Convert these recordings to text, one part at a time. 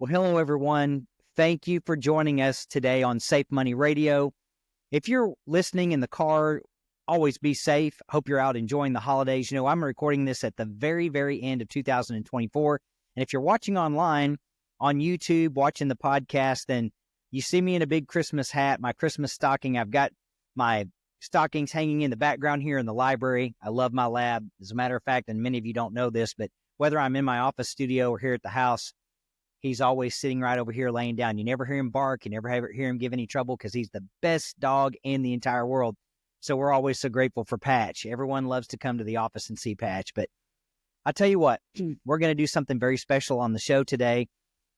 Well, hello, everyone. Thank you for joining us today on Safe Money Radio. If you're listening in the car, always be safe. Hope you're out enjoying the holidays. You know, I'm recording this at the very, very end of 2024. And if you're watching online on YouTube, watching the podcast, then you see me in a big Christmas hat, my Christmas stocking. I've got my stockings hanging in the background here in the library. I love my lab. As a matter of fact, and many of you don't know this, but whether I'm in my office studio or here at the house, he's always sitting right over here laying down. You never hear him bark. You never hear him give any trouble because he's the best dog in the entire world. So we're always so grateful for Patch. Everyone loves to come to the office and see Patch. But I tell you what, we're going to do something very special on the show today.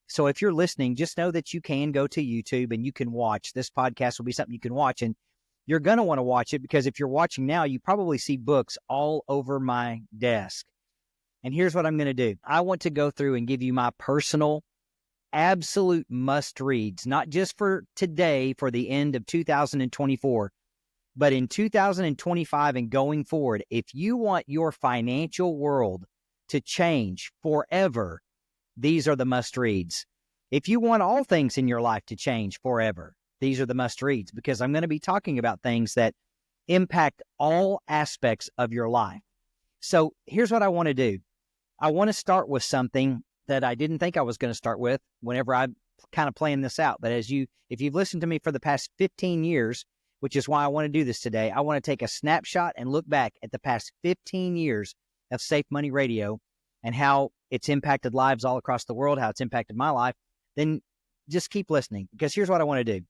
So if you're listening, just know that you can go to YouTube and you can watch. This podcast will be something you can watch. And you're going to want to watch it because if you're watching now, you probably see books all over my desk. And here's what I'm going to do. I want to go through and give you my personal absolute must reads, not just for today, for the end of 2024, but in 2025 and going forward. If you want your financial world to change forever, these are the must reads. If you want all things in your life to change forever, these are the must reads, because I'm going to be talking about things that impact all aspects of your life. So here's what I want to do. I want to start with something that I didn't think I was going to start with whenever I kind of planned this out. But if you've listened to me for the past 15 years, which is why I want to do this today, I want to take a snapshot and look back at the past 15 years of Safe Money Radio and how it's impacted lives all across the world, how it's impacted my life. Then just keep listening, because here's what I want to do.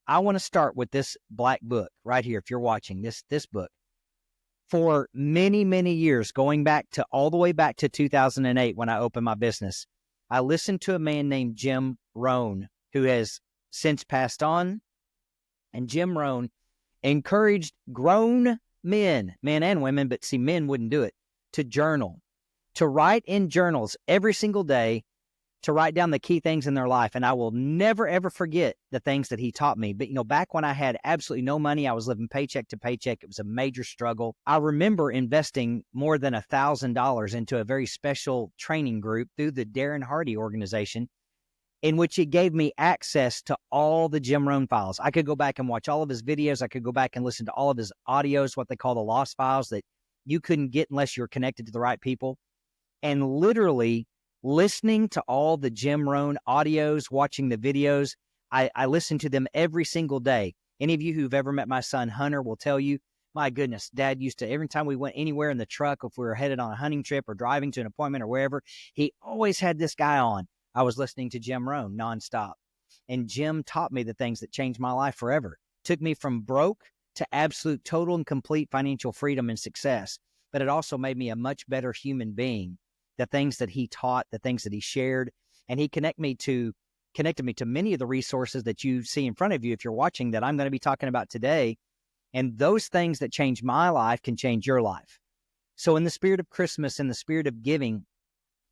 I want to start with this black book right here. If you're watching this book, for many, many years, going back to all the way back to 2008 when I opened my business, I listened to a man named Jim Rohn, who has since passed on. And Jim Rohn encouraged grown men and women, but see, men wouldn't do it, to journal, to write in journals every single day, to write down the key things in their life. And I will never, ever forget the things that he taught me. But, you know, back when I had absolutely no money, I was living paycheck to paycheck. It was a major struggle. I remember investing more than $1,000 into a very special training group through the Darren Hardy organization, in which it gave me access to all the Jim Rohn files. I could go back and watch all of his videos. I could go back and listen to all of his audios, what they call the lost files that you couldn't get unless you were connected to the right people. And literally listening to all the Jim Rohn audios, watching the videos, I listened to them every single day. Any of you who've ever met my son, Hunter, will tell you, my goodness, Dad used to, every time we went anywhere in the truck, if we were headed on a hunting trip or driving to an appointment or wherever, he always had this guy on. I was listening to Jim Rohn nonstop. And Jim taught me the things that changed my life forever. Took me from broke to absolute, total, and complete financial freedom and success. But it also made me a much better human being. The things that he taught, the things that he shared, and he connected me to many of the resources that you see in front of you if you're watching that I'm going to be talking about today. And those things that change my life can change your life. So in the spirit of Christmas, in the spirit of giving,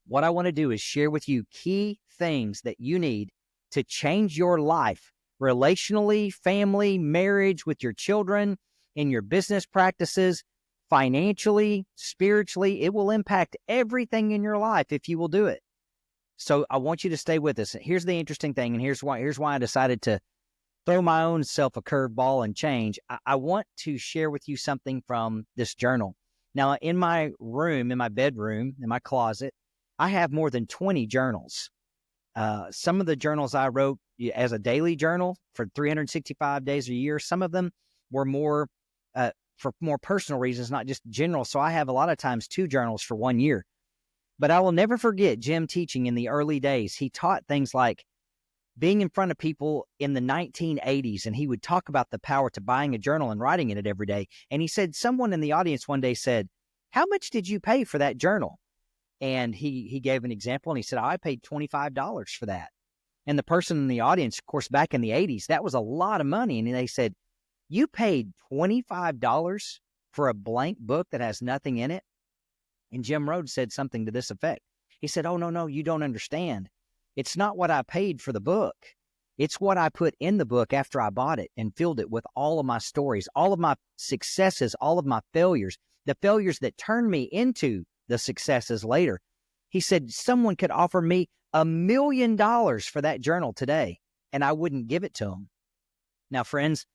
what I want to do is share with you key things that you need to change your life relationally, family, marriage, with your children, in your business practices, financially, spiritually. It will impact everything in your life if you will do it. So I want you to stay with us. Here's the interesting thing, and here's why I decided to throw my own self a curveball and change. I want to share with you something from this journal. Now, in my room, in my bedroom, in my closet, I have more than 20 journals. Some of the journals I wrote as a daily journal for 365 days a year. Some of them were more for more personal reasons, not just general. So I have a lot of times 2 journals for 1 year. But I will never forget Jim teaching in the early days. He taught things like being in front of people in the 1980s, and he would talk about the power to buying a journal and writing in it every day. And he said, someone in the audience one day said, "How much did you pay for that journal?" And he gave an example, and he said, "I paid $25 for that." And the person in the audience, of course, back in the 80s, that was a lot of money. And they said, "You paid $25 for a blank book that has nothing in it?" And Jim Rohn said something to this effect. He said, "Oh, no, you don't understand. It's not what I paid for the book. It's what I put in the book after I bought it and filled it with all of my stories, all of my successes, all of my failures, the failures that turned me into the successes later." He said, "Someone could offer me $1 million for that journal today, and I wouldn't give it to them. Now, friends,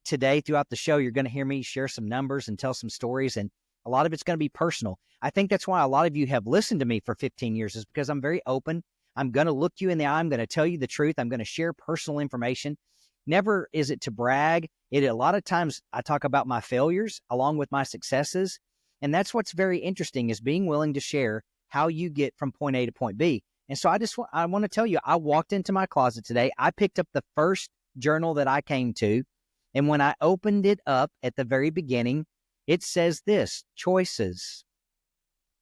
today throughout the show, you're going to hear me share some numbers and tell some stories, and a lot of it's going to be personal. I think that's why a lot of you have listened to me for 15 years, is because I'm very open. I'm going to look you in the eye. I'm going to tell you the truth. I'm going to share personal information. Never is it to brag. A lot of times I talk about my failures along with my successes. And that's what's very interesting, is being willing to share how you get from point A to point B. And so I want to tell you, I walked into my closet today. I picked up the first journal that I came to. And when I opened it up at the very beginning, it says this: choices.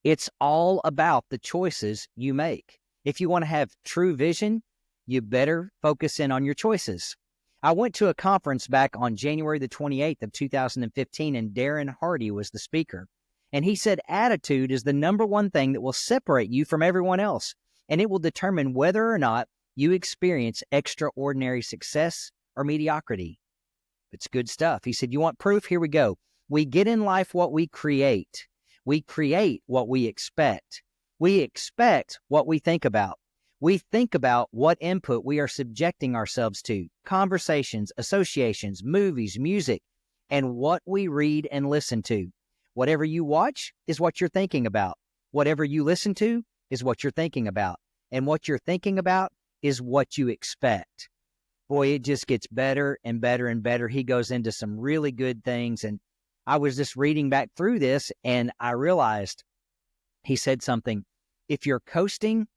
It's all about the choices you make. If you want to have true vision, you better focus in on your choices. I went to a conference back on January the 28th of 2015, and Darren Hardy was the speaker. And he said attitude is the number one thing that will separate you from everyone else, and it will determine whether or not you experience extraordinary success or mediocrity. It's good stuff. He said, you want proof? Here we go. We get in life what we create. We create what we expect. We expect what we think about. We think about what input we are subjecting ourselves to: conversations, associations, movies, music, and what we read and listen to. Whatever you watch is what you're thinking about. Whatever you listen to is what you're thinking about. And what you're thinking about is what you expect. Boy, it just gets better and better and better. He goes into some really good things. And I was just reading back through this, and I realized he said something: if you're coasting,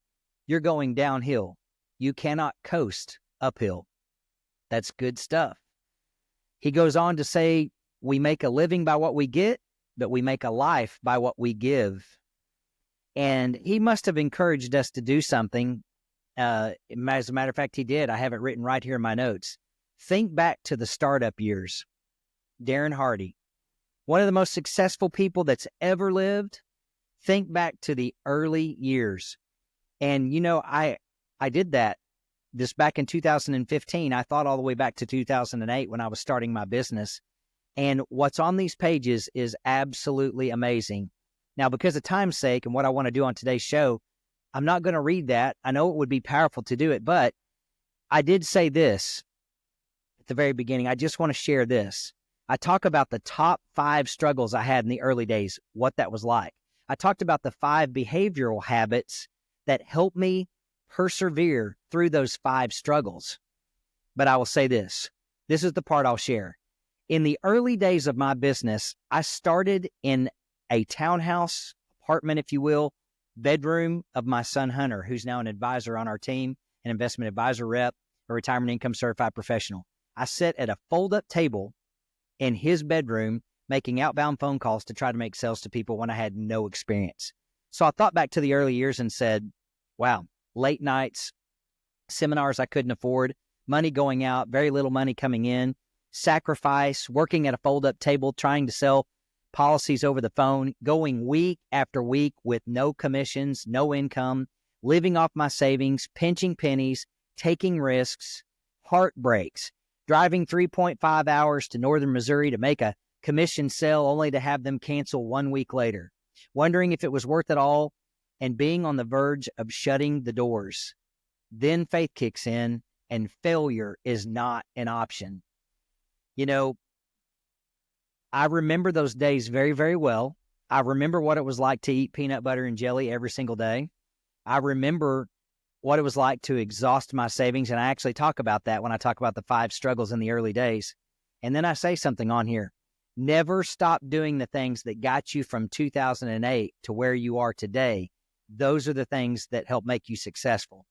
you're going downhill. You cannot coast uphill. That's good stuff. He goes on to say, we make a living by what we get, but we make a life by what we give. And he must have encouraged us to do something. As a matter of fact, he did. I have it written right here in my notes. Think back to the startup years. Darren Hardy, one of the most successful people that's ever lived. Think back to the early years. And, you know, I did that this back in 2015. I thought all the way back to 2008 when I was starting my business. And what's on these pages is absolutely amazing. Now, because of time's sake and what I want to do on today's show, I'm not going to read that. I know it would be powerful to do it, but I did say this at the very beginning. I just want to share this. I talk about the top 5 struggles I had in the early days, what that was like. I talked about the 5 behavioral habits that helped me persevere through those 5 struggles. But I will say this. This is the part I'll share. In the early days of my business, I started in a townhouse, apartment, if you will, bedroom of my son, Hunter, who's now an advisor on our team, an investment advisor rep, a retirement income certified professional. I sat at a fold-up table in his bedroom making outbound phone calls to try to make sales to people when I had no experience. So I thought back to the early years and said, wow, late nights, seminars I couldn't afford, money going out, very little money coming in, sacrifice, working at a fold-up table, trying to sell policies over the phone, going week after week with no commissions, no income, living off my savings, pinching pennies, taking risks, heartbreaks, driving 3.5 hours to northern Missouri to make a commission sale only to have them cancel 1 week later, wondering if it was worth it all, and being on the verge of shutting the doors. Then faith kicks in, and failure is not an option. You know, I remember those days very, very well. I remember what it was like to eat peanut butter and jelly every single day. I remember what it was like to exhaust my savings, and I actually talk about that when I talk about the 5 struggles in the early days. And then I say something on here. Never stop doing the things that got you from 2008 to where you are today. Those are the things that help make you successful.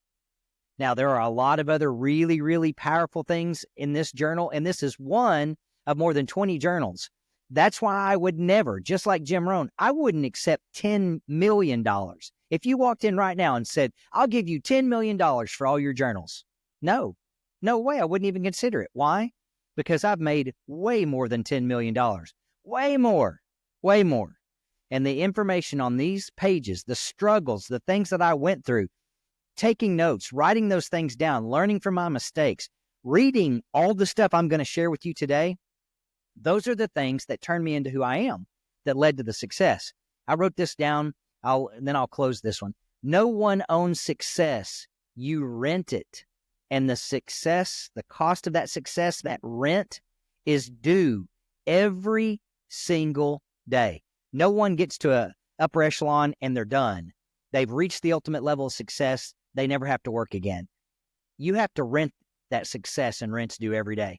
Now, there are a lot of other really, really powerful things in this journal, and this is one of more than 20 journals. That's why I would never, just like Jim Rohn, I wouldn't accept $10 million. If you walked in right now and said, I'll give you $10 million for all your journals. No way. I wouldn't even consider it. Why? Because I've made way more than $10 million. Way more. And the information on these pages, the struggles, the things that I went through, taking notes, writing those things down, learning from my mistakes, reading all the stuff I'm going to share with you today, those are the things that turned me into who I am, that led to the success. I wrote this down, then I'll close this one. No one owns success. You rent it. And the cost of that success, that rent, is due every single day. No one gets to a upper echelon and they're done. They've reached the ultimate level of success. They never have to work again. You have to rent that success, and rent's due every day.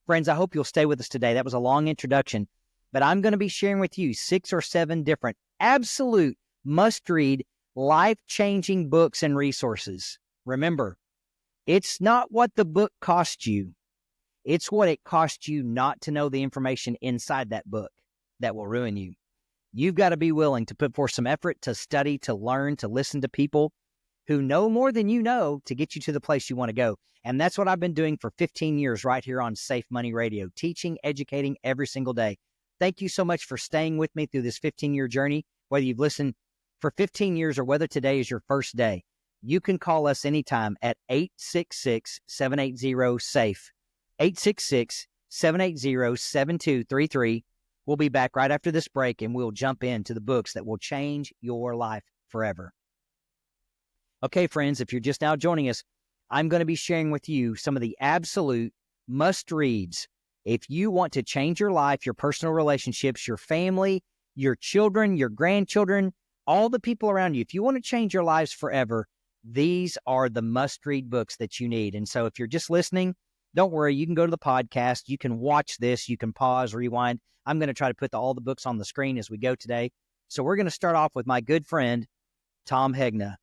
Friends, I hope you'll stay with us today. That was a long introduction, but I'm going to be sharing with you 6 or 7 different absolute must-read, life-changing books and resources. Remember, it's not what the book costs you. It's what it costs you not to know the information inside that book that will ruin you. You've got to be willing to put forth some effort to study, to learn, to listen to people who know more than you know to get you to the place you want to go. And that's what I've been doing for 15 years right here on Safe Money Radio, teaching, educating every single day. Thank you so much for staying with me through this 15-year journey, whether you've listened for 15 years or whether today is your first day. You can call us anytime at 866-780-SAFE, 866-780-7233. We'll be back right after this break, and we'll jump into the books that will change your life forever. Okay, friends, if you're just now joining us, I'm going to be sharing with you some of the absolute must-reads. If you want to change your life, your personal relationships, your family, your children, your grandchildren, all the people around you, if you want to change your lives forever, these are the must-read books that you need. And so if you're just listening, don't worry. You can go to the podcast. You can watch this. You can pause, rewind. I'm going to try to put all the books on the screen as we go today. So we're going to start off with my good friend, Tom Hegna.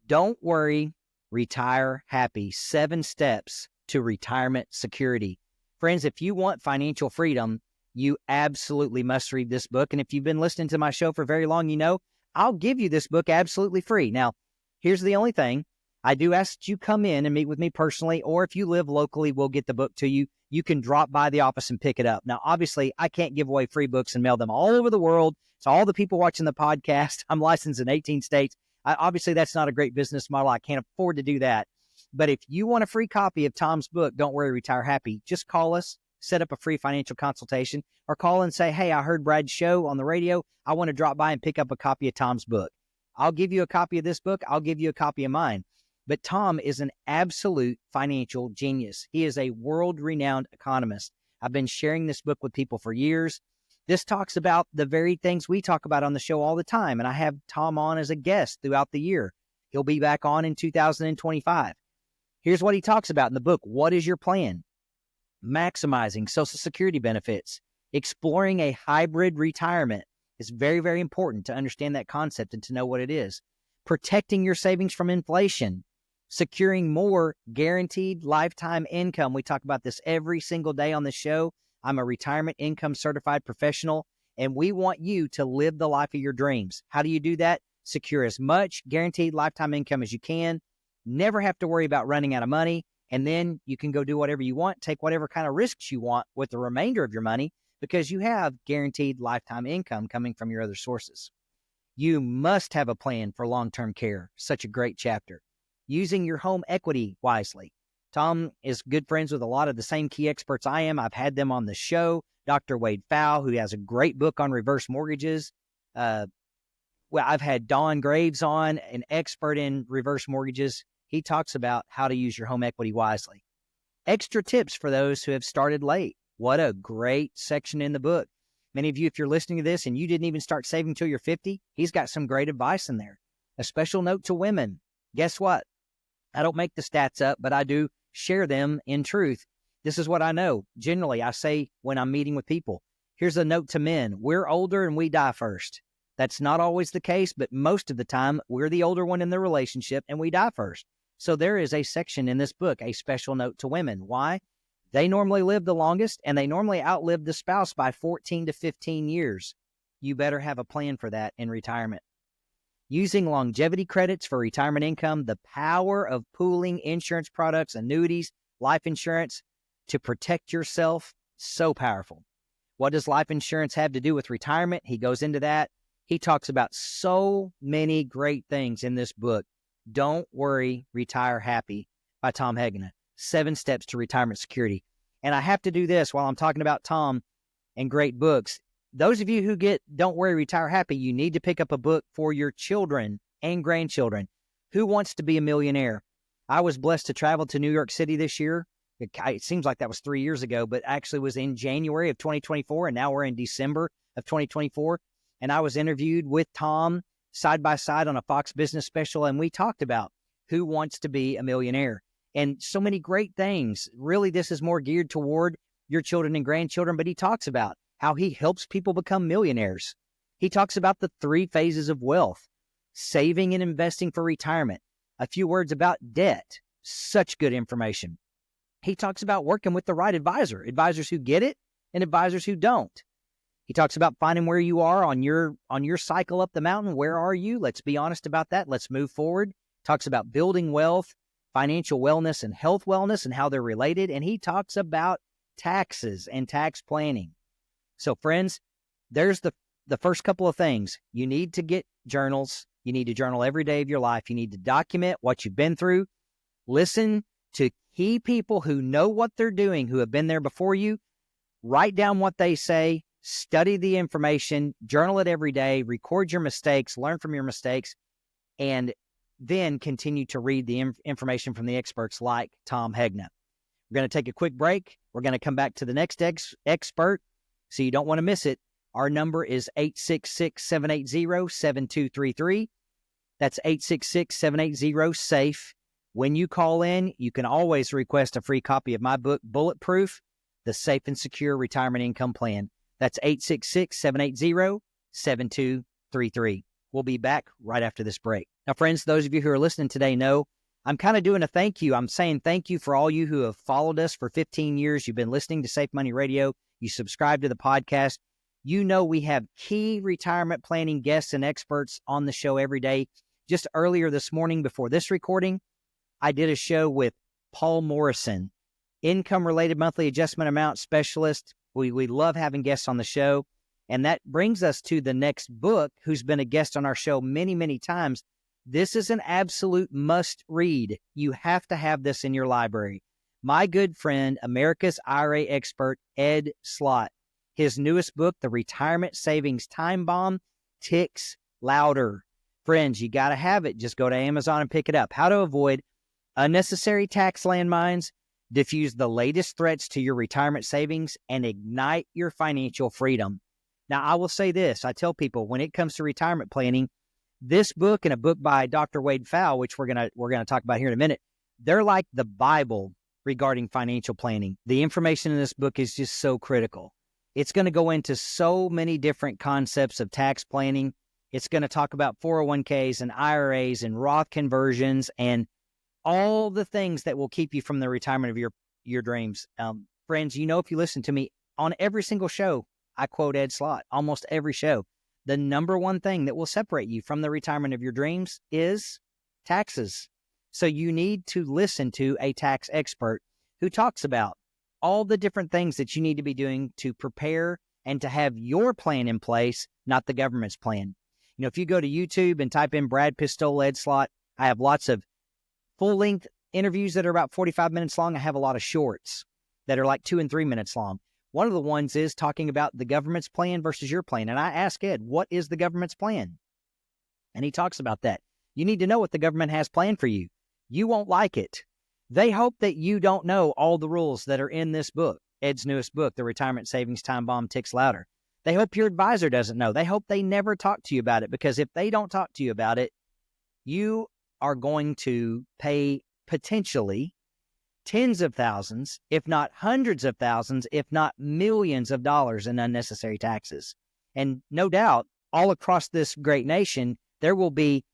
Don't worry, retire happy. 7 steps to retirement security. Friends, if you want financial freedom, you absolutely must read this book. And if you've been listening to my show for very long, you know I'll give you this book absolutely free. Now, here's the only thing. I do ask that you come in and meet with me personally, or if you live locally, we'll get the book to you. You can drop by the office and pick it up. Now, obviously, I can't give away free books and mail them all over the world. So all the people watching the podcast, I'm licensed in 18 states. Obviously, that's not a great business model. I can't afford to do that. But if you want a free copy of Tom's book, Don't Worry, Retire Happy, just call us, set up a free financial consultation, or call and say, hey, I heard Brad's show on the radio. I want to drop by and pick up a copy of Tom's book. I'll give you a copy of this book. I'll give you a copy of mine. But Tom is an absolute financial genius. He is a world-renowned economist. I've been sharing this book with people for years. This talks about the very things we talk about on the show all the time, and I have Tom on as a guest throughout the year. He'll be back on in 2025. Here's what he talks about in the book. What is your plan? Maximizing Social Security benefits. Exploring a hybrid retirement. It's very, very important to understand that concept and to know what it is. Protecting your savings from inflation. Securing more guaranteed lifetime income. We talk about this every single day on the show. I'm a retirement income certified professional, and we want you to live the life of your dreams. How do you do that? Secure as much guaranteed lifetime income as you can. Never have to worry about running out of money. And then you can go do whatever you want, take whatever kind of risks you want with the remainder of your money, because you have guaranteed lifetime income coming from your other sources. You must have a plan for long-term care. Such a great chapter. Using your home equity wisely. Tom is good friends with a lot of the same key experts I am. I've had them on the show. Dr. Wade Pfau, who has a great book on reverse mortgages. I've had Don Graves on, an expert in reverse mortgages. He talks about how to use your home equity wisely. Extra tips for those who have started late. What a great section in the book. Many of you, if you're listening to this and you didn't even start saving until you're 50, he's got some great advice in there. A special note to women. Guess what? I don't make the stats up, but I do share them in truth. This is what I know. Generally, I say when I'm meeting with people, here's a note to men. We're older and we die first. That's not always the case, but most of the time, we're the older one in the relationship and we die first. So there is a section in this book, a special note to women. Why? They normally live the longest, and they normally outlive the spouse by 14 to 15 years. You better have a plan for that in retirement. Using longevity credits for retirement income, the power of pooling insurance products, annuities, life insurance to protect yourself, so powerful. What does life insurance have to do with retirement? He goes into that. He talks about so many great things in this book. Don't Worry, Retire Happy by Tom Hegna. 7 steps to retirement security. And I have to do this while I'm talking about Tom and great books. Those of you who get Don't Worry, Retire Happy, you need to pick up a book for your children and grandchildren. Who Wants to Be a Millionaire? I was blessed to travel to New York City this year. It seems like that was 3 years ago, but actually was in January of 2024, and now we're in December of 2024. And I was interviewed with Tom side by side on a Fox Business special, and we talked about who wants to be a millionaire and so many great things. Really, this is more geared toward your children and grandchildren, but he talks about how he helps people become millionaires. He talks about the 3 phases of wealth: saving and investing for retirement, a few words about debt, such good information. He talks about working with the right advisor, advisors who get it and advisors who don't. He talks about finding where you are on your cycle up the mountain. Where are you? Let's be honest about that. Let's move forward. Talks about building wealth, financial wellness, and health wellness and how they're related. And he talks about taxes and tax planning. So friends, there's the first couple of things. You need to get journals. You need to journal every day of your life. You need to document what you've been through. Listen to key people who know what they're doing, who have been there before you. Write down what they say, study the information, journal it every day, record your mistakes, learn from your mistakes, and then continue to read the information from the experts like Tom Hegna. We're going to take a quick break. We're going to come back to the next expert, so you don't want to miss it. Our number is 866-780-7233. That's 866-780-SAFE. When you call in, you can always request a free copy of my book, Bulletproof, The Safe and Secure Retirement Income Plan. That's 866-780-7233. We'll be back right after this break. Now, friends, those of you who are listening today know I'm kind of doing a thank you. I'm saying thank you for all you who have followed us for 15 years. You've been listening to Safe Money Radio. You subscribe to the podcast. You know we have key retirement planning guests and experts on the show every day. Just earlier this morning before this recording, I did a show with Paul Morrison, income-related monthly adjustment amount specialist. We love having guests on the show. And that brings us to the next book, who's been a guest on our show many, many times. This is an absolute must-read. You have to have this in your library. My good friend, America's IRA expert, Ed Slott. His newest book, The Retirement Savings Time Bomb, ticks louder. Friends, you got to have it. Just go to Amazon and pick it up. How to avoid unnecessary tax landmines, diffuse the latest threats to your retirement savings, and ignite your financial freedom. Now, I will say this. I tell people when it comes to retirement planning, this book and a book by Dr. Wade Pfau, which we're gonna talk about here in a minute, they're like the Bible regarding financial planning. The information in this book is just so critical. It's going to go into so many different concepts of tax planning. It's going to talk about 401ks and IRAs and Roth conversions and all the things that will keep you from the retirement of your dreams. Friends, you know, if you listen to me on every single show, I quote Ed Slott, almost every show. The number one thing that will separate you from the retirement of your dreams is taxes. So you need to listen to a tax expert who talks about all the different things that you need to be doing to prepare and to have your plan in place, not the government's plan. You know, if you go to YouTube and type in Brad Pistole, Ed Slott, I have lots of full-length interviews that are about 45 minutes long. I have a lot of shorts that are like 2 and 3 minutes long. One of the ones is talking about the government's plan versus your plan. And I ask Ed, what is the government's plan? And he talks about that. You need to know what the government has planned for you. You won't like it. They hope that you don't know all the rules that are in this book, Ed's newest book, The Retirement Savings Time Bomb Ticks Louder. They hope your advisor doesn't know. They hope they never talk to you about it, because if they don't talk to you about it, you are going to pay potentially tens of thousands, if not hundreds of thousands, if not millions of dollars in unnecessary taxes. And no doubt, all across this great nation, there will be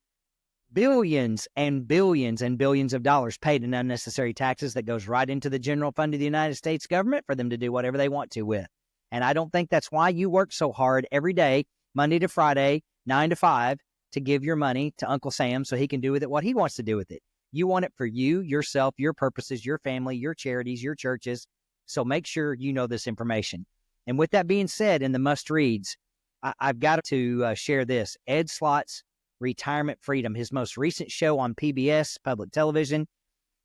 billions and billions and billions of dollars paid in unnecessary taxes that goes right into the general fund of the United States government for them to do whatever they want to with. And I don't think that's why you work so hard every day, Monday to Friday, 9 to 5, to give your money to Uncle Sam so he can do with it what he wants to do with it. You want it for you, yourself, your purposes, your family, your charities, your churches. So make sure you know this information. And with that being said, in the must-reads, I've got to share this. Ed Slott's Retirement Freedom, his most recent show on PBS, public television,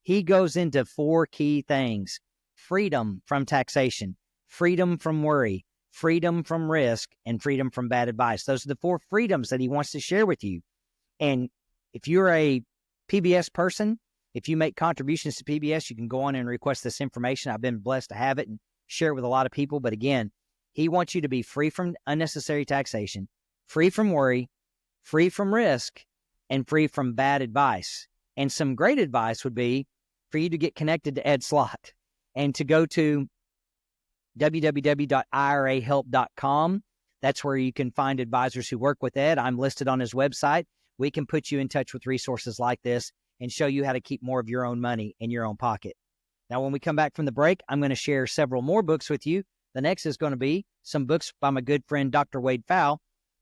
he goes into 4 key things: freedom from taxation, freedom from worry, freedom from risk, and freedom from bad advice. Those are the 4 freedoms that he wants to share with you. And if you're a PBS person, If you make contributions to PBS, you can go on and request this information. I've been blessed to have it and share it with a lot of people. But again, he wants you to be free from unnecessary taxation, free from worry, free from risk, and free from bad advice. And some great advice would be for you to get connected to Ed Slott and to go to www.irahelp.com. That's where you can find advisors who work with Ed. I'm listed on his website. We can put you in touch with resources like this and show you how to keep more of your own money in your own pocket. Now, when we come back from the break, I'm going to share several more books with you. The next is going to be some books by my good friend, Dr. Wade Pfau.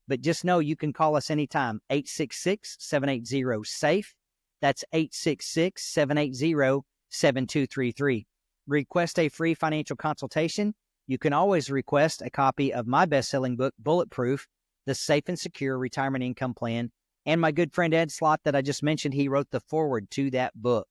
But just know you can call us anytime, 866-780-SAFE. That's 866-780-7233. Request a free financial consultation. You can always request a copy of my best-selling book, Bulletproof, The Safe and Secure Retirement Income Plan. And my good friend Ed Slott that I just mentioned, he wrote the foreword to that book.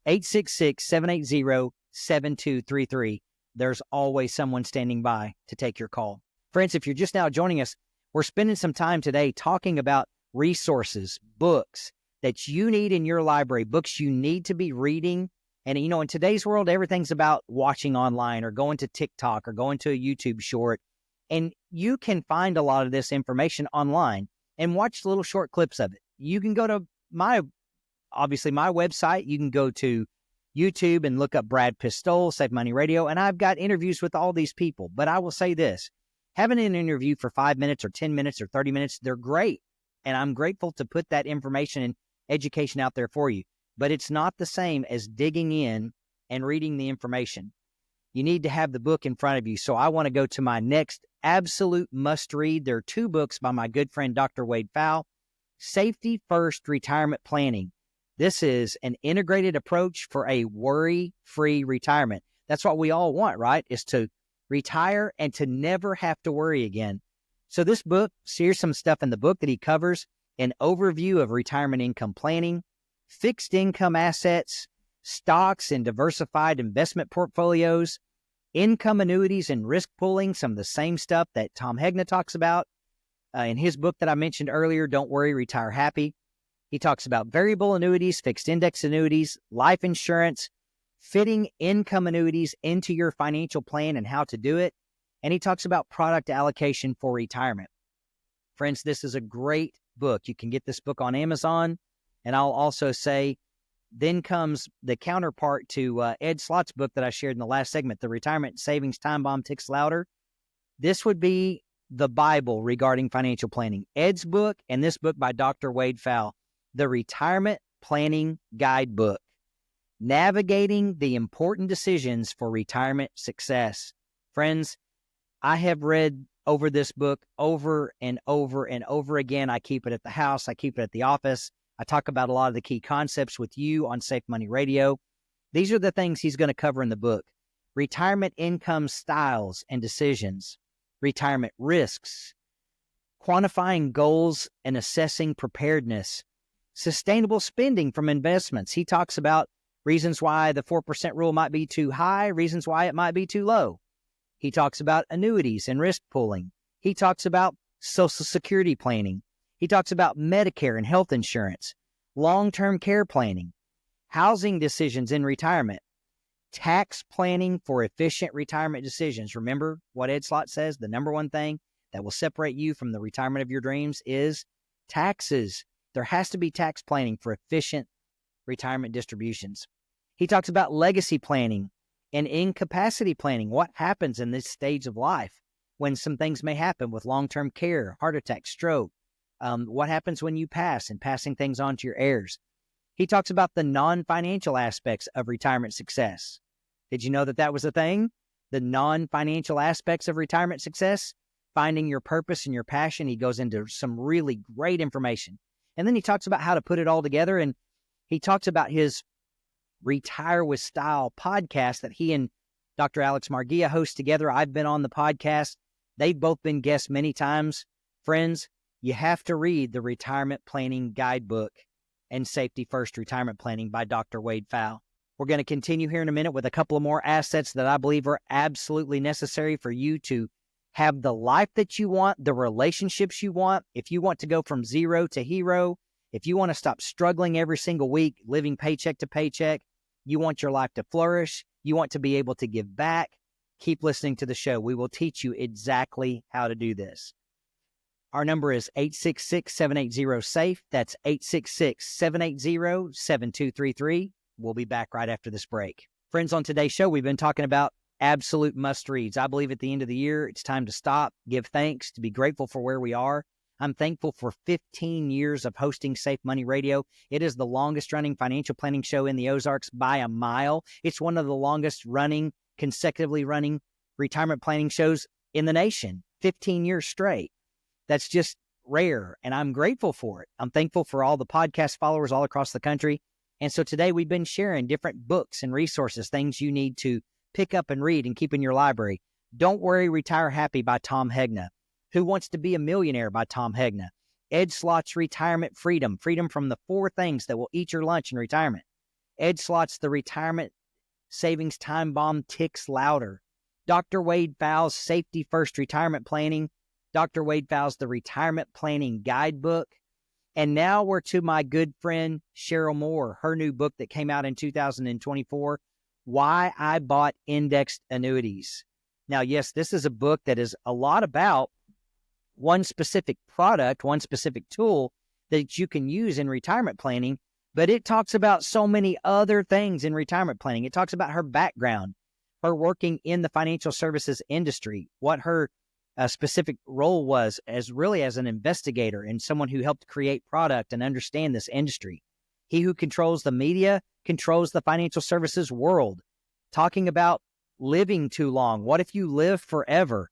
866-780-7233. There's always someone standing by to take your call. Friends, if you're just now joining us, we're spending some time today talking about resources, books that you need in your library, books you need to be reading. And, you know, in today's world, everything's about watching online or going to TikTok or going to a YouTube short. And you can find a lot of this information online and watch little short clips of it. You can go to my website. You can go to YouTube and look up Brad Pistole, Save Money Radio. And I've got interviews with all these people. But I will say this, having an interview for 5 minutes or 10 minutes or 30 minutes, they're great. And I'm grateful to put that information and education out there for you. But it's not the same as digging in and reading the information. You need to have the book in front of you. So I want to go to my next absolute must read. There are two books by my good friend, Dr. Wade Pfau, Safety First Retirement Planning. This is an integrated approach for a worry-free retirement. That's what we all want, right? Is to retire and to never have to worry again. So this book, here's some stuff in the book that he covers: an overview of retirement income planning, fixed income assets, stocks and diversified investment portfolios, income annuities and risk pooling, some of the same stuff that Tom Hegna talks about in his book that I mentioned earlier, Don't Worry, Retire Happy. He talks about variable annuities, fixed index annuities, life insurance, fitting income annuities into your financial plan and how to do it. And he talks about product allocation for retirement. Friends, this is a great book. You can get this book on Amazon. And I'll also say, then comes the counterpart to Ed Slott's book that I shared in the last segment, The Retirement Savings Time Bomb Ticks Louder. This would be the Bible regarding financial planning. Ed's book and this book by Dr. Wade Pfau, The Retirement Planning Guidebook, Navigating the Important Decisions for Retirement Success. Friends, I have read over this book over and over and over again. I keep it at the house. I keep it at the office. I talk about a lot of the key concepts with you on Safe Money Radio. These are the things he's going to cover in the book: retirement income styles and decisions, retirement risks, quantifying goals and assessing preparedness, sustainable spending from investments. He talks about reasons why the 4% rule might be too high, reasons why it might be too low. He talks about annuities and risk pooling. He talks about Social Security planning. He talks about Medicare and health insurance, long-term care planning, housing decisions in retirement, tax planning for efficient retirement decisions. Remember what Ed Slott says, the number one thing that will separate you from the retirement of your dreams is taxes. There has to be tax planning for efficient retirement distributions. He talks about legacy planning and incapacity planning. What happens in this stage of life when some things may happen with long-term care, heart attack, stroke? What happens when you pass and passing things on to your heirs? He talks about the non-financial aspects of retirement success. Did you know that that was a thing? The non-financial aspects of retirement success, finding your purpose and your passion. He goes into some really great information. And then he talks about how to put it all together. And he talks about his Retire with Style podcast that he and Dr. Alex Marguia host together. I've been on the podcast. They've both been guests many times. Friends, you have to read the Retirement Planning Guidebook and Safety First Retirement Planning by Dr. Wade Pfau. We're going to continue here in a minute with a couple of more assets that I believe are absolutely necessary for you to have the life that you want, the relationships you want. If you want to go from zero to hero, If you want to stop struggling every single week, living paycheck to paycheck, you want your life to flourish, you want to be able to give back, keep listening to the show. We will teach you exactly how to do this. Our number is 866-780-SAFE. That's 866-780-7233. We'll be back right after this break. Friends, on today's show, we've been talking about absolute must-reads. I believe at the end of the year, it's time to stop, give thanks, to be grateful for where we are. I'm thankful for 15 years of hosting Safe Money Radio. It is the longest-running financial planning show in the Ozarks by a mile. It's one of the longest-running, consecutively running retirement planning shows in the nation, 15 years straight. That's just rare, and I'm grateful for it. I'm thankful for all the podcast followers all across the country. And so today we've been sharing different books and resources, things you need to pick up and read and keep in your library. Don't Worry, Retire Happy by Tom Hegna. Who Wants to Be a Millionaire by Tom Hegna. Ed Slott's Retirement Freedom, freedom from the 4 things that will eat your lunch in retirement. Ed Slott's The Retirement Savings Time Bomb Ticks Louder. Dr. Wade Pfau's Safety First Retirement Planning. Dr. Wade Pfau's The Retirement Planning Guidebook. And now we're to my good friend Cheryl Moore, her new book that came out in 2024, Why I Bought Indexed Annuities. Now, yes, this is a book that is a lot about one specific product, one specific tool that you can use in retirement planning, but it talks about so many other things in retirement planning. It talks about her background, her working in the financial services industry, what her specific role was as an investigator and someone who helped create product and understand this industry. He who controls the media controls the financial services world. Talking about living too long. What if you live forever?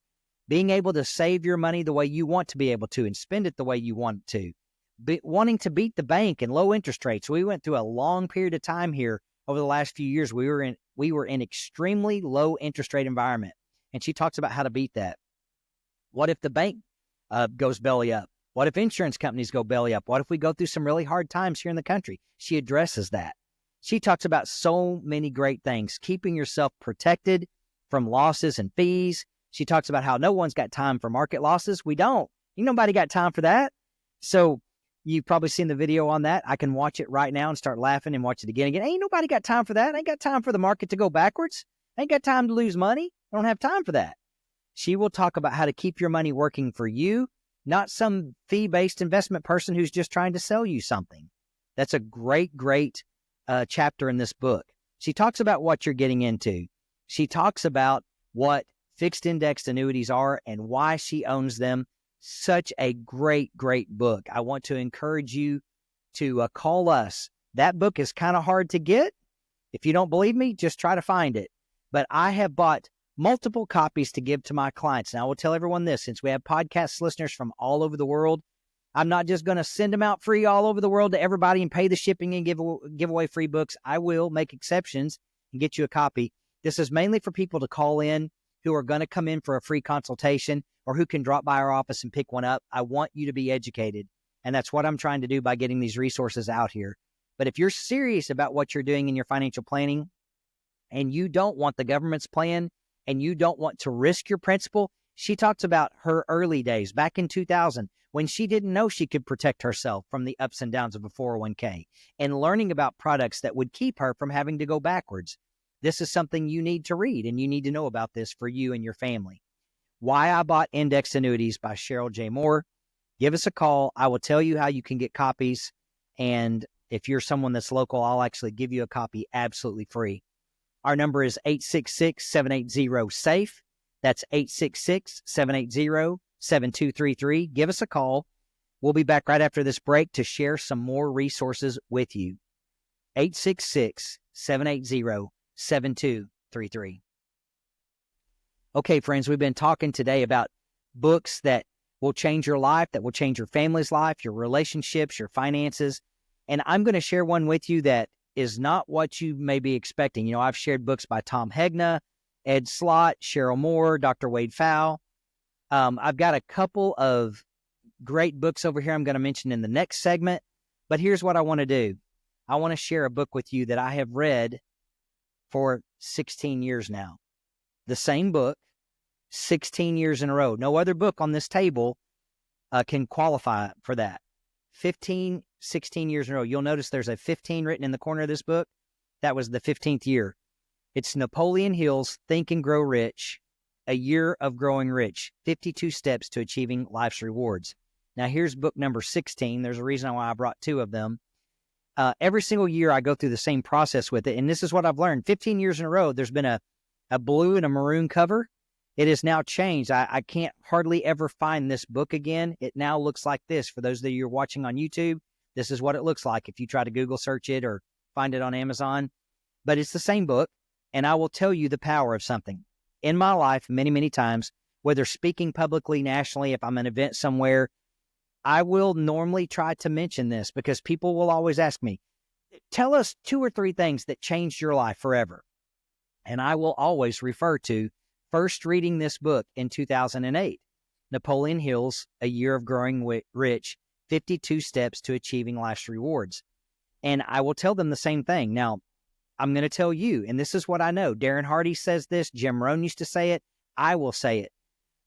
Being able to save your money the way you want to be able to and spend it the way you want to. Wanting to beat the bank and low interest rates. We went through a long period of time here over the last few years. We were in extremely low interest rate environment. And she talks about how to beat that. What if the bank goes belly up? What if insurance companies go belly up? What if we go through some really hard times here in the country? She addresses that. She talks about so many great things. Keeping yourself protected from losses and fees. She talks about how no one's got time for market losses. We don't. Ain't nobody got time for that. So you've probably seen the video on that. I can watch it right now and start laughing and watch it again. Ain't nobody got time for that. Ain't got time for the market to go backwards. Ain't got time to lose money. I don't have time for that. She will talk about how to keep your money working for you, not some fee-based investment person who's just trying to sell you something. That's a great chapter in this book. She talks about what you're getting into. She talks about what fixed indexed annuities are and why she owns them. Such a great book. I want to encourage you to call us. That book is kind of hard to get. If you don't believe me, just try to find it. But I have bought multiple copies to give to my clients. Now, I will tell everyone this, since we have podcast listeners from all over the world, I'm not just going to send them out free all over the world to everybody and pay the shipping and give away free books. I will make exceptions and get you a copy. This is mainly for people to call in who are going to come in for a free consultation or who can drop by our office and pick one up. I want you to be educated. And that's what I'm trying to do by getting these resources out here. But if you're serious about what you're doing in your financial planning and you don't want the government's plan and you don't want to risk your principal, she talks about her early days back in 2000 when she didn't know she could protect herself from the ups and downs of a 401k and learning about products that would keep her from having to go backwards. This is something you need to read, and you need to know about this for you and your family. Why I Bought Indexed Annuities by Cheryl J. Moore. Give us a call. I will tell you how you can get copies. And if you're someone that's local, I'll actually give you a copy absolutely free. Our number is 866-780-SAFE. That's 866-780-7233. Give us a call. We'll be back right after this break to share some more resources with you. 866-780-7233. Okay, friends, we've been talking today about books that will change your life, that will change your family's life, your relationships, your finances. And I'm going to share one with you that is not what you may be expecting. You know, I've shared books by Tom Hegna, Ed Slott, Cheryl Moore, Dr. Wade Pfau. I've got a couple of great books over here I'm going to mention in the next segment. But here's what I want to do. I want to share a book with you that I have read for 16 years now. The same book, 16 years in a row. No other book on this table can qualify for that. 15 16 years in a row. You'll notice there's a 15 written in the corner of this book. That was the 15th year. It's Napoleon Hill's Think and Grow Rich, A Year of Growing Rich, 52 Steps to Achieving Life's Rewards. Now, here's book number 16. There's a reason why I brought two of them. Every single year, I go through the same process with it, and this is what I've learned. 15 years in a row, there's been a blue and a maroon cover. It has now changed. I can't hardly ever find this book again. It now looks like this. For those of you who are watching on YouTube, this is what it looks like if you try to Google search it or find it on Amazon. But it's the same book, and I will tell you the power of something. In my life, many, many times, whether speaking publicly, nationally, if I'm at an event somewhere, I will normally try to mention this because people will always ask me, tell us 2 or 3 things that changed your life forever. And I will always refer to first reading this book in 2008, Napoleon Hill's A Year of Growing Rich, 52 Steps to Achieving Life's Rewards. And I will tell them the same thing. Now, I'm going to tell you, and this is what I know. Darren Hardy says this. Jim Rohn used to say it. I will say it.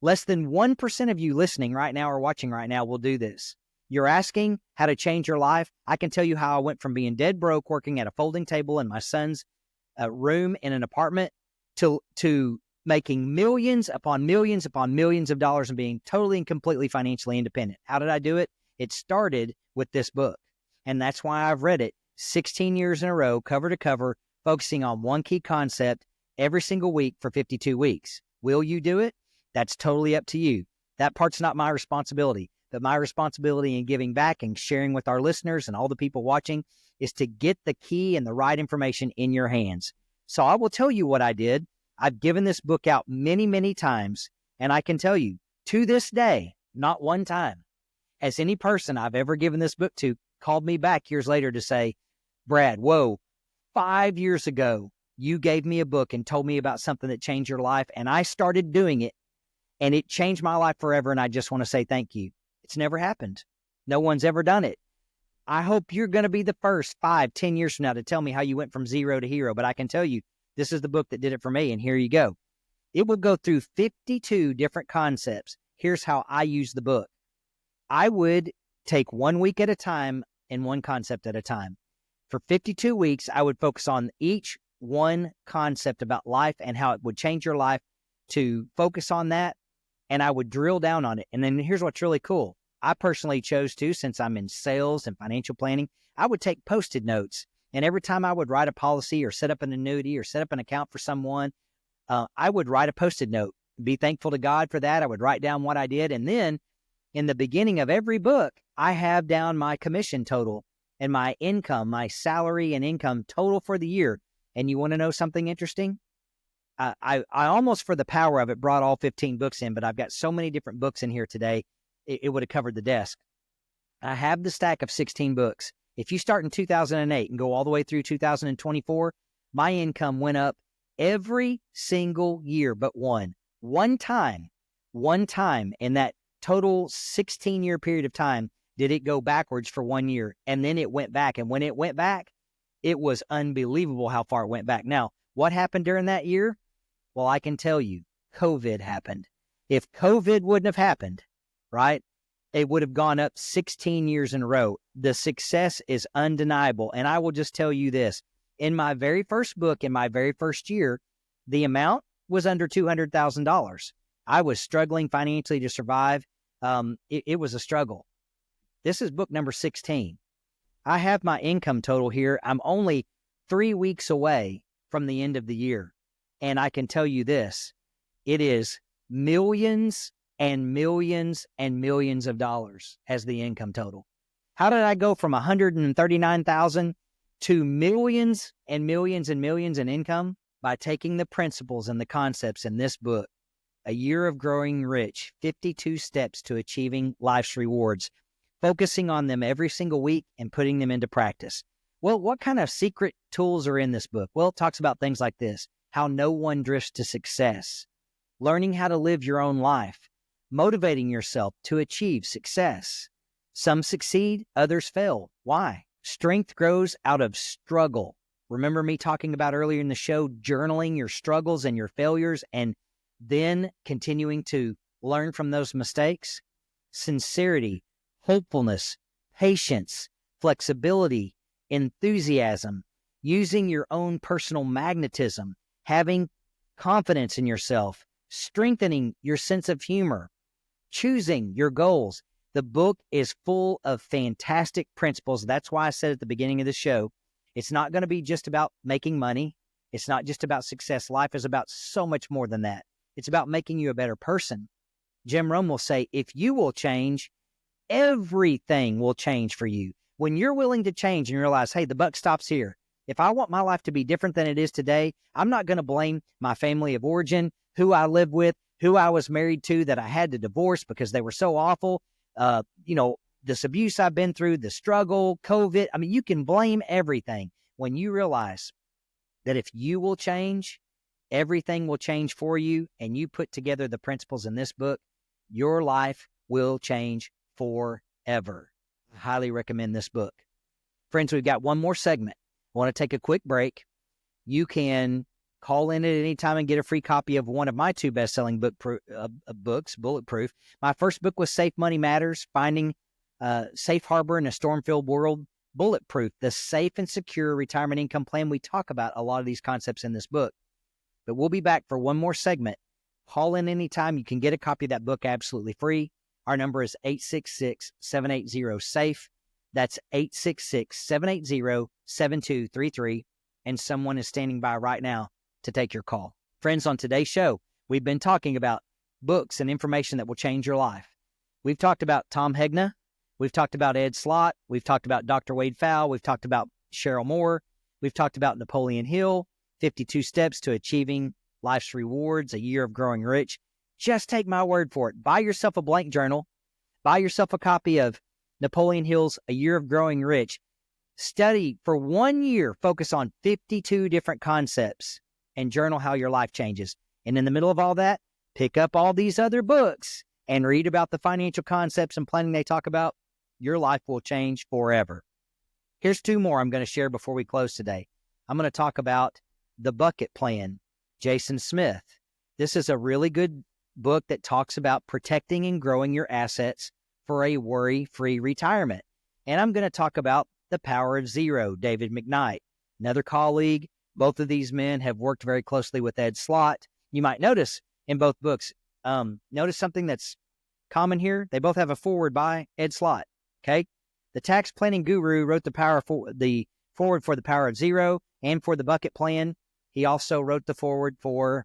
Less than 1% of you listening right now or watching right now will do this. You're asking how to change your life. I can tell you how I went from being dead broke, working at a folding table in my son's room in an apartment, to making millions upon millions upon millions of dollars and being totally and completely financially independent. How did I do it? It started with this book. And that's why I've read it 16 years in a row, cover to cover, focusing on one key concept every single week for 52 weeks. Will you do it? That's totally up to you. That part's not my responsibility, but my responsibility in giving back and sharing with our listeners and all the people watching is to get the key and the right information in your hands. So I will tell you what I did. I've given this book out many, many times, and I can tell you, to this day, not one time has any person I've ever given this book to called me back years later to say, Brad, whoa, 5 years ago, you gave me a book and told me about something that changed your life, and I started doing it, and it changed my life forever, and I just want to say thank you. It's never happened. No one's ever done it. I hope you're going to be the first 5, 10 years from now to tell me how you went from zero to hero, but I can tell you, this is the book that did it for me, and here you go. It will go through 52 different concepts. Here's how I use the book. I would take 1 week at a time and one concept at a time. For 52 weeks, I would focus on each one concept about life and how it would change your life to focus on that, and I would drill down on it. And then here's what's really cool. I personally chose to, since I'm in sales and financial planning, I would take Post-it notes. And every time I would write a policy or set up an annuity or set up an account for someone, I would write a Post-it note. Be thankful to God for that. I would write down what I did. And then in the beginning of every book, I have down my commission total and my income, my salary and income total for the year. And you want to know something interesting? I almost, for the power of it, brought all 15 books in, but I've got so many different books in here today, it would have covered the desk. I have the stack of 16 books. If you start in 2008 and go all the way through 2024, my income went up every single year but one. One time in that total 16-year period of time did it go backwards for 1 year, and then it went back. And when it went back, it was unbelievable how far it went back. Now, what happened during that year? Well, I can tell you, COVID happened. If COVID wouldn't have happened, right, it would have gone up 16 years in a row. The success is undeniable. And I will just tell you this. In my very first book, in my very first year, the amount was under $200,000. I was struggling financially to survive. It was a struggle. This is book number 16. I have my income total here. I'm only 3 weeks away from the end of the year. And I can tell you this, it is millions and millions and millions of dollars as the income total. How did I go from 139,000 to millions and millions and millions in income? By taking the principles and the concepts in this book, A Year of Growing Rich, 52 Steps to Achieving Life's Rewards, focusing on them every single week and putting them into practice. Well, what kind of secret tools are in this book? Well, it talks about things like this: how no one drifts to success, learning how to live your own life, motivating yourself to achieve success. Some succeed, others fail. Why? Strength grows out of struggle. Remember me talking about earlier in the show, journaling your struggles and your failures and then continuing to learn from those mistakes? Sincerity, hopefulness, patience, flexibility, enthusiasm, using your own personal magnetism, having confidence in yourself, strengthening your sense of humor, choosing your goals. The book is full of fantastic principles. That's why I said at the beginning of the show, it's not going to be just about making money. It's not just about success. Life is about so much more than that. It's about making you a better person. Jim Rohn will say, if you will change, everything will change for you. When you're willing to change and realize, hey, the buck stops here. If I want my life to be different than it is today, I'm not going to blame my family of origin, who I live with, who I was married to that I had to divorce because they were so awful. This abuse I've been through, the struggle, COVID. I mean, you can blame everything when you realize that if you will change, everything will change for you, and you put together the principles in this book, your life will change forever. I highly recommend this book. Friends, we've got one more segment. I want to take a quick break. You can call in at any time and get a free copy of one of my two best-selling books, Bulletproof. My first book was Safe Money Matters, Finding Safe Harbor in a Storm-Filled World. Bulletproof, the safe and secure retirement income plan. We talk about a lot of these concepts in this book. But we'll be back for one more segment. Call in anytime. You can get a copy of that book absolutely free. Our number is 866-780-SAFE. That's 866-780-7233. And someone is standing by right now to take your call. Friends, on today's show, we've been talking about books and information that will change your life. We've talked about Tom Hegna. We've talked about Ed Slott. We've talked about Dr. Wade Pfau. We've talked about Cheryl Moore. We've talked about Napoleon Hill, 52 Steps to Achieving Life's Rewards, A Year of Growing Rich. Just take my word for it. Buy yourself a blank journal. Buy yourself a copy of Napoleon Hill's A Year of Growing Rich. Study for 1 year. Focus on 52 different concepts and journal how your life changes. And in the middle of all that, pick up all these other books and read about the financial concepts and planning they talk about. Your life will change forever. Here's two more I'm going to share before we close today. I'm going to talk about The Bucket Plan, Jason Smith. This is a really good book that talks about protecting and growing your assets for a worry-free retirement. And I'm going to talk about The Power of Zero, David McKnight, another colleague. Both of these men have worked very closely with Ed Slott. You might notice in both books, notice something that's common here. They both have a foreword by Ed Slott. Okay, the tax planning guru wrote the foreword for The Power of Zero and for The Bucket Plan. He also wrote the foreword for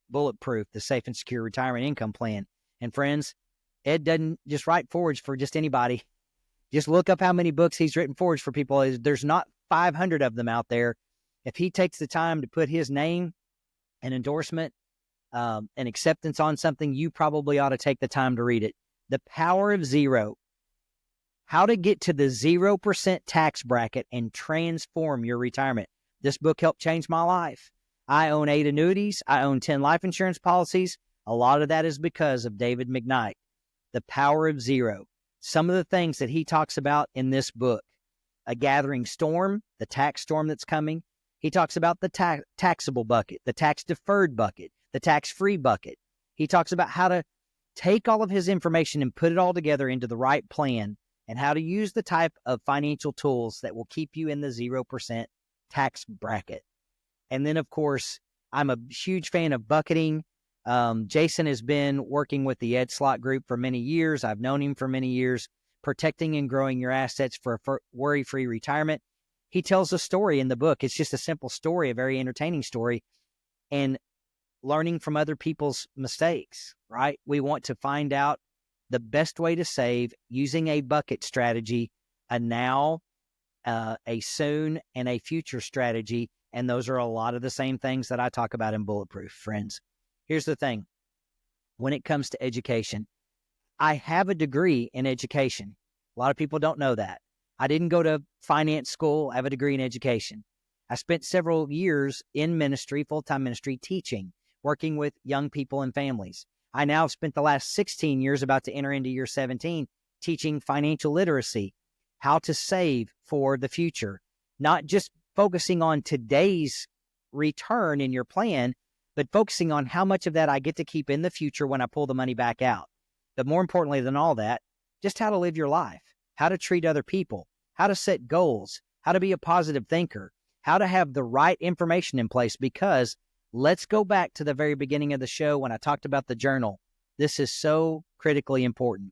Bulletproof, the safe and secure retirement income plan. And friends, Ed doesn't just write forewords for just anybody. Just look up how many books he's written forewords for people. There's not 500 of them out there. If he takes the time to put his name, an endorsement, an acceptance on something, you probably ought to take the time to read it. The Power of Zero. How to get to the 0% tax bracket and transform your retirement. This book helped change my life. I own 8 annuities. I own 10 life insurance policies. A lot of that is because of David McKnight. The Power of Zero. Some of the things that he talks about in this book. A gathering storm, the tax storm that's coming. He talks about the taxable bucket, the tax-deferred bucket, the tax-free bucket. He talks about how to take all of his information and put it all together into the right plan, and how to use the type of financial tools that will keep you in the 0% tax bracket. And then, of course, I'm a huge fan of bucketing. Jason has been working with the Ed Slott Group for many years. I've known him for many years, protecting and growing your assets for a worry-free retirement. He tells a story in the book. It's just a simple story, a very entertaining story, and learning from other people's mistakes, right? We want to find out the best way to save using a bucket strategy, a now, a soon, and a future strategy. And those are a lot of the same things that I talk about in Bulletproof, friends. Here's the thing. When it comes to education, I have a degree in education. A lot of people don't know that. I didn't go to finance school. I have a degree in education. I spent several years in ministry, full-time ministry, teaching, working with young people and families. I now have spent the last 16 years, about to enter into year 17, teaching financial literacy, how to save for the future, not just focusing on today's return in your plan, but focusing on how much of that I get to keep in the future when I pull the money back out. But more importantly than all that, just how to live your life, how to treat other people, how to set goals, how to be a positive thinker, how to have the right information in place. Because let's go back to the very beginning of the show when I talked about the journal. This is so critically important.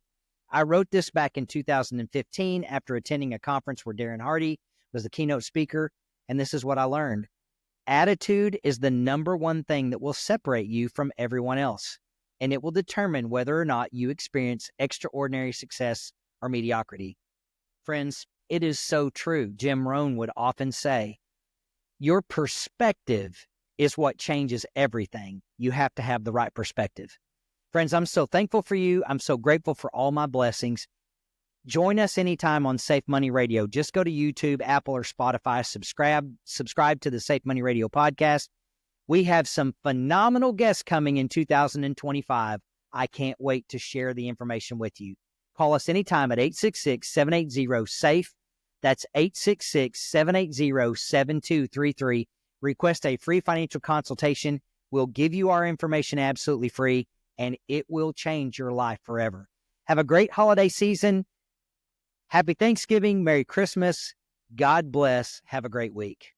I wrote this back in 2015 after attending a conference where Darren Hardy was the keynote speaker, and this is what I learned. Attitude is the number one thing that will separate you from everyone else, and it will determine whether or not you experience extraordinary success or mediocrity. Friends, it is so true. Jim Rohn would often say, your perspective is what changes everything. You have to have the right perspective. Friends, I'm so thankful for you. I'm so grateful for all my blessings. Join us anytime on Safe Money Radio. Just go to YouTube, Apple, or Spotify. Subscribe to the Safe Money Radio podcast. We have some phenomenal guests coming in 2025. I can't wait to share the information with you. Call us anytime at 866-780-SAFE. That's 866-780-7233. Request a free financial consultation. We'll give you our information absolutely free, and it will change your life forever. Have a great holiday season. Happy Thanksgiving. Merry Christmas. God bless. Have a great week.